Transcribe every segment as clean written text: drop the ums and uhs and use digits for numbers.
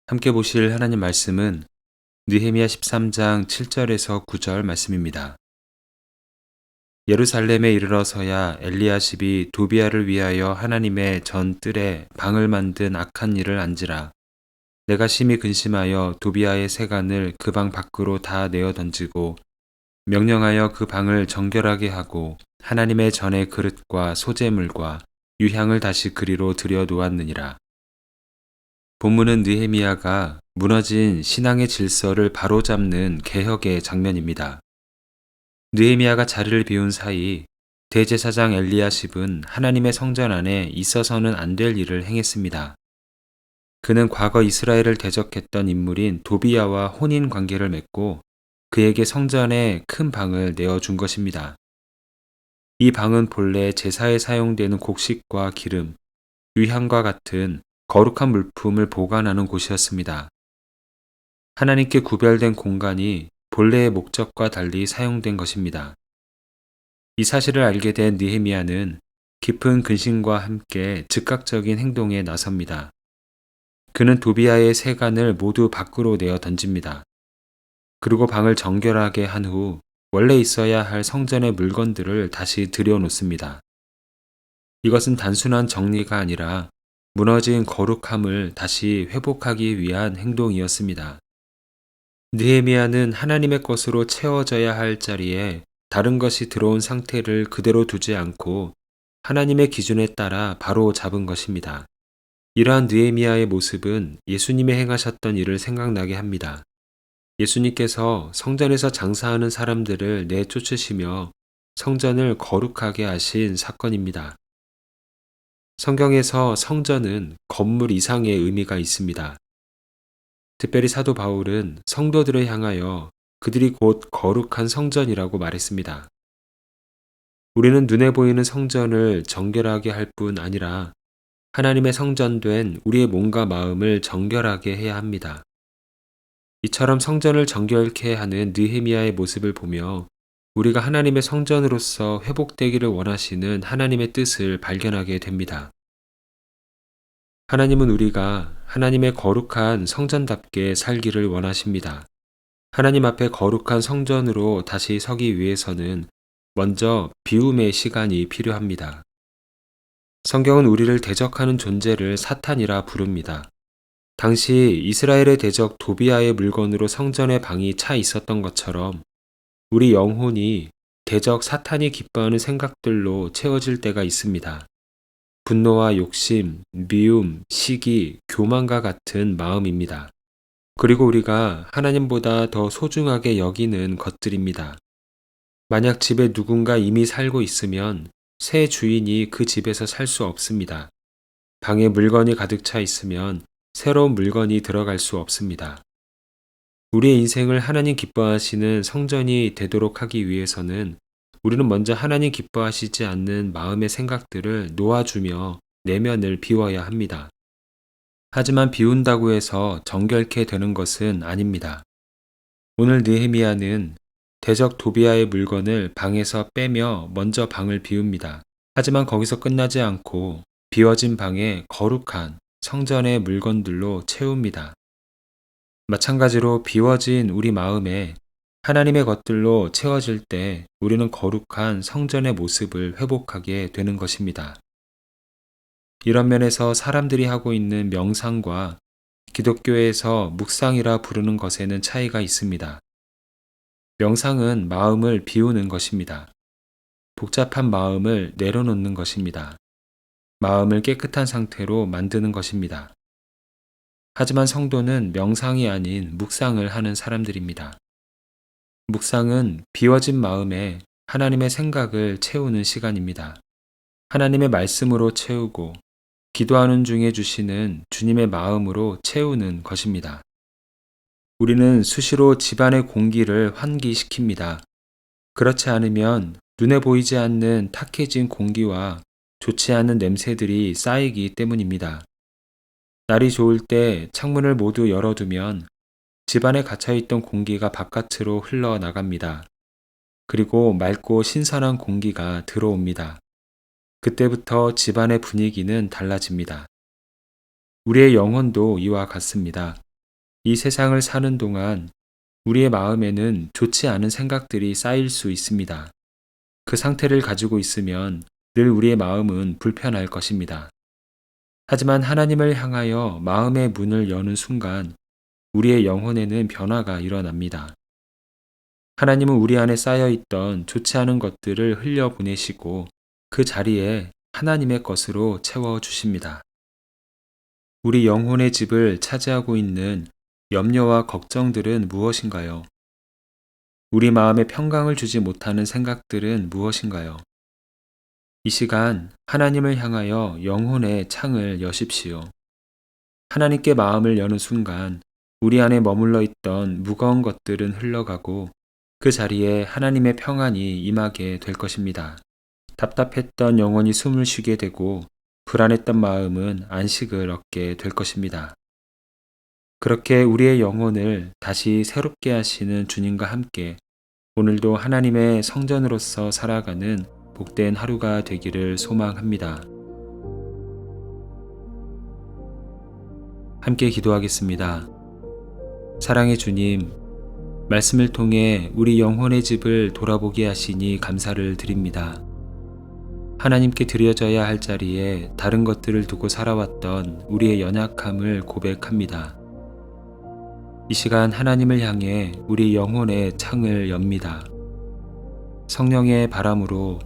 함께 보실 하나님 말씀은 느헤미야 13장 7절에서 9절 말씀입니다. 예루살렘에 이르러서야 엘리야십이 도비야를 위하여 하나님의 전 뜰에 방을 만든 악한 일을 안지라. 내가 심히 근심하여 도비야의 세간을 그 방 밖으로 다 내어 던지고 명령하여 그 방을 정결하게 하고 하나님의 전의 그릇과 소재물과 유향을 다시 그리로 들여 놓았느니라. 본문은 느헤미야가 무너진 신앙의 질서를 바로잡는 개혁의 장면입니다. 느헤미야가 자리를 비운 사이 대제사장 엘리야십은 하나님의 성전 안에 있어서는 안 될 일을 행했습니다. 그는 과거 이스라엘을 대적했던 인물인 도비야와 혼인 관계를 맺고 그에게 성전에 큰 방을 내어준 것입니다. 이 방은 본래 제사에 사용되는 곡식과 기름, 유향과 같은 거룩한 물품을 보관하는 곳이었습니다. 하나님께 구별된 공간이 본래의 목적과 달리 사용된 것입니다. 이 사실을 알게 된 느헤미야는 깊은 근심과 함께 즉각적인 행동에 나섭니다. 그는 도비야의 세간을 모두 밖으로 내어 던집니다. 그리고 방을 정결하게 한 후 원래 있어야 할 성전의 물건들을 다시 들여놓습니다. 이것은 단순한 정리가 아니라 무너진 거룩함을 다시 회복하기 위한 행동이었습니다. 느헤미야는 하나님의 것으로 채워져야 할 자리에 다른 것이 들어온 상태를 그대로 두지 않고 하나님의 기준에 따라 바로 잡은 것입니다. 이러한 느헤미야의 모습은 예수님이 행하셨던 일을 생각나게 합니다. 예수님께서 성전에서 장사하는 사람들을 내쫓으시며 성전을 거룩하게 하신 사건입니다. 성경에서 성전은 건물 이상의 의미가 있습니다. 특별히 사도 바울은 성도들을 향하여 그들이 곧 거룩한 성전이라고 말했습니다. 우리는 눈에 보이는 성전을 정결하게 할 뿐 아니라 하나님의 성전된 우리의 몸과 마음을 정결하게 해야 합니다. 이처럼 성전을 정결케 하는 느헤미야의 모습을 보며 우리가 하나님의 성전으로서 회복되기를 원하시는 하나님의 뜻을 발견하게 됩니다. 하나님은 우리가 하나님의 거룩한 성전답게 살기를 원하십니다. 하나님 앞에 거룩한 성전으로 다시 서기 위해서는 먼저 비움의 시간이 필요합니다. 성경은 우리를 대적하는 존재를 사탄이라 부릅니다. 당시 이스라엘의 대적 도비야의 물건으로 성전의 방이 차 있었던 것처럼 우리 영혼이 대적 사탄이 기뻐하는 생각들로 채워질 때가 있습니다. 분노와 욕심, 미움, 시기, 교만과 같은 마음입니다. 그리고 우리가 하나님보다 더 소중하게 여기는 것들입니다. 만약 집에 누군가 이미 살고 있으면 새 주인이 그 집에서 살 수 없습니다. 방에 물건이 가득 차 있으면 새로운 물건이 들어갈 수 없습니다. 우리의 인생을 하나님 기뻐하시는 성전이 되도록 하기 위해서는 우리는 먼저 하나님 기뻐하시지 않는 마음의 생각들을 놓아주며 내면을 비워야 합니다. 하지만 비운다고 해서 정결케 되는 것은 아닙니다. 오늘 느헤미야는 대적 도비야의 물건을 방에서 빼며 먼저 방을 비웁니다. 하지만 거기서 끝나지 않고 비워진 방에 거룩한 성전의 물건들로 채웁니다. 마찬가지로 비워진 우리 마음에 하나님의 것들로 채워질 때 우리는 거룩한 성전의 모습을 회복하게 되는 것입니다. 이런 면에서 사람들이 하고 있는 명상과 기독교에서 묵상이라 부르는 것에는 차이가 있습니다. 명상은 마음을 비우는 것입니다. 복잡한 마음을 내려놓는 것입니다. 마음을 깨끗한 상태로 만드는 것입니다. 하지만 성도는 명상이 아닌 묵상을 하는 사람들입니다. 묵상은 비워진 마음에 하나님의 생각을 채우는 시간입니다. 하나님의 말씀으로 채우고 기도하는 중에 주시는 주님의 마음으로 채우는 것입니다. 우리는 수시로 집안의 공기를 환기시킵니다. 그렇지 않으면 눈에 보이지 않는 탁해진 공기와 좋지 않은 냄새들이 쌓이기 때문입니다. 날이 좋을 때 창문을 모두 열어두면 집안에 갇혀있던 공기가 바깥으로 흘러나갑니다. 그리고 맑고 신선한 공기가 들어옵니다. 그때부터 집안의 분위기는 달라집니다. 우리의 영혼도 이와 같습니다. 이 세상을 사는 동안 우리의 마음에는 좋지 않은 생각들이 쌓일 수 있습니다. 그 상태를 가지고 있으면 늘 우리의 마음은 불편할 것입니다. 하지만 하나님을 향하여 마음의 문을 여는 순간 우리의 영혼에는 변화가 일어납니다. 하나님은 우리 안에 쌓여있던 좋지 않은 것들을 흘려보내시고 그 자리에 하나님의 것으로 채워주십니다. 우리 영혼의 집을 차지하고 있는 염려와 걱정들은 무엇인가요? 우리 마음에 평강을 주지 못하는 생각들은 무엇인가요? 이 시간 하나님을 향하여 영혼의 창을 여십시오. 하나님께 마음을 여는 순간 우리 안에 머물러 있던 무거운 것들은 흘러가고 그 자리에 하나님의 평안이 임하게 될 것입니다. 답답했던 영혼이 숨을 쉬게 되고 불안했던 마음은 안식을 얻게 될 것입니다. 그렇게 우리의 영혼을 다시 새롭게 하시는 주님과 함께 오늘도 하나님의 성전으로서 살아가는 복된 하루가 되기를 소망합니다. 함께 기도하겠습니다. 사랑의 주님, 말씀을 통해 우리 영혼의 집을 돌아보게 하시니 감사를 드립니다. 하나님께 드려져야 할 자리에 다른 것들을 두고 살아왔던 우리의 연약함을 고백합니다. 이 시간 하나님을 향해 우리 영혼의 창을 엽니다. 성령의 바람으로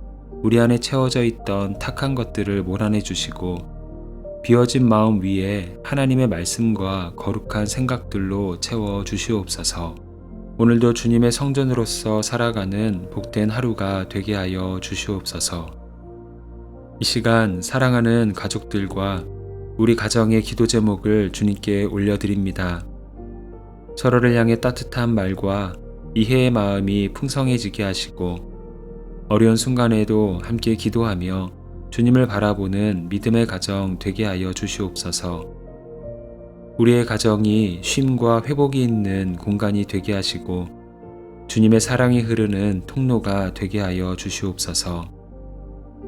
우리 안에 채워져 있던 탁한 것들을 몰아내 주시고 비워진 마음 위에 하나님의 말씀과 거룩한 생각들로 채워 주시옵소서. 오늘도 주님의 성전으로서 살아가는 복된 하루가 되게 하여 주시옵소서. 이 시간 사랑하는 가족들과 우리 가정의 기도 제목을 주님께 올려드립니다. 서로를 향해 따뜻한 말과 이해의 마음이 풍성해지게 하시고 어려운 순간에도 함께 기도하며 주님을 바라보는 믿음의 가정 되게 하여 주시옵소서. 우리의 가정이 쉼과 회복이 있는 공간이 되게 하시고 주님의 사랑이 흐르는 통로가 되게 하여 주시옵소서.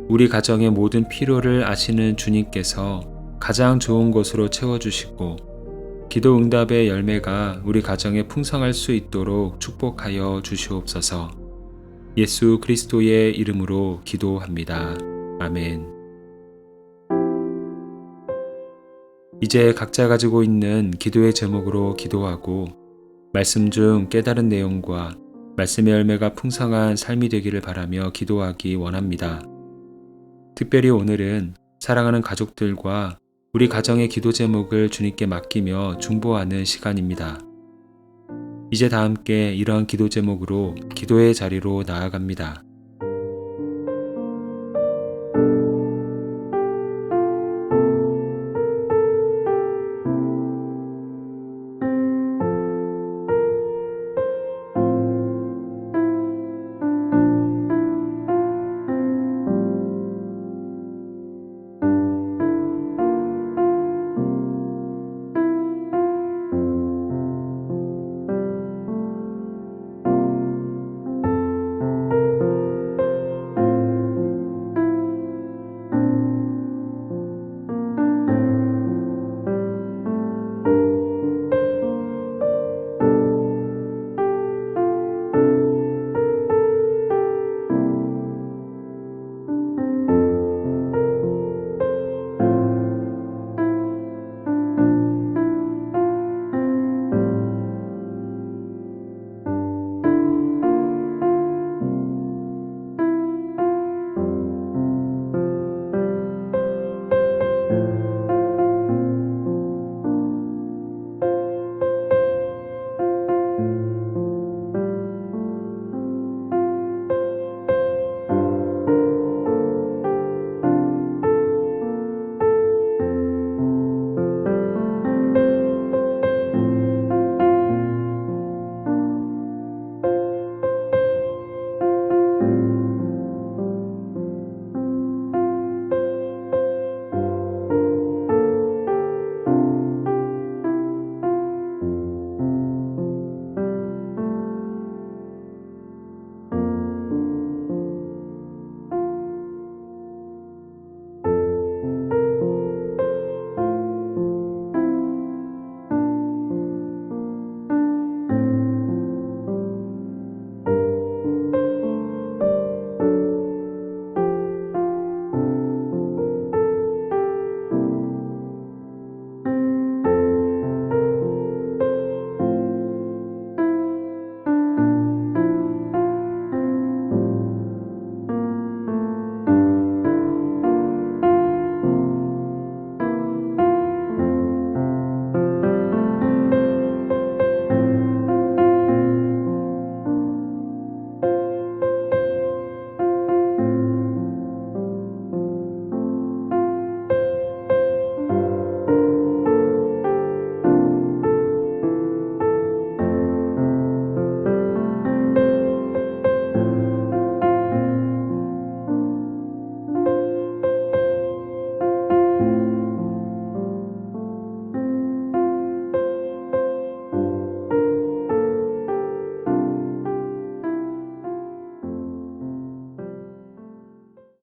우리 가정의 모든 필요를 아시는 주님께서 가장 좋은 곳으로 채워주시고 기도 응답의 열매가 우리 가정에 풍성할 수 있도록 축복하여 주시옵소서. 예수 그리스도의 이름으로 기도합니다. 아멘. 이제 각자 가지고 있는 기도의 제목으로 기도하고 말씀 중 깨달은 내용과 말씀의 열매가 풍성한 삶이 되기를 바라며 기도하기 원합니다. 특별히 오늘은 사랑하는 가족들과 우리 가정의 기도 제목을 주님께 맡기며 중보하는 시간입니다. 이제 다 함께 이러한 기도 제목으로 기도의 자리로 나아갑니다.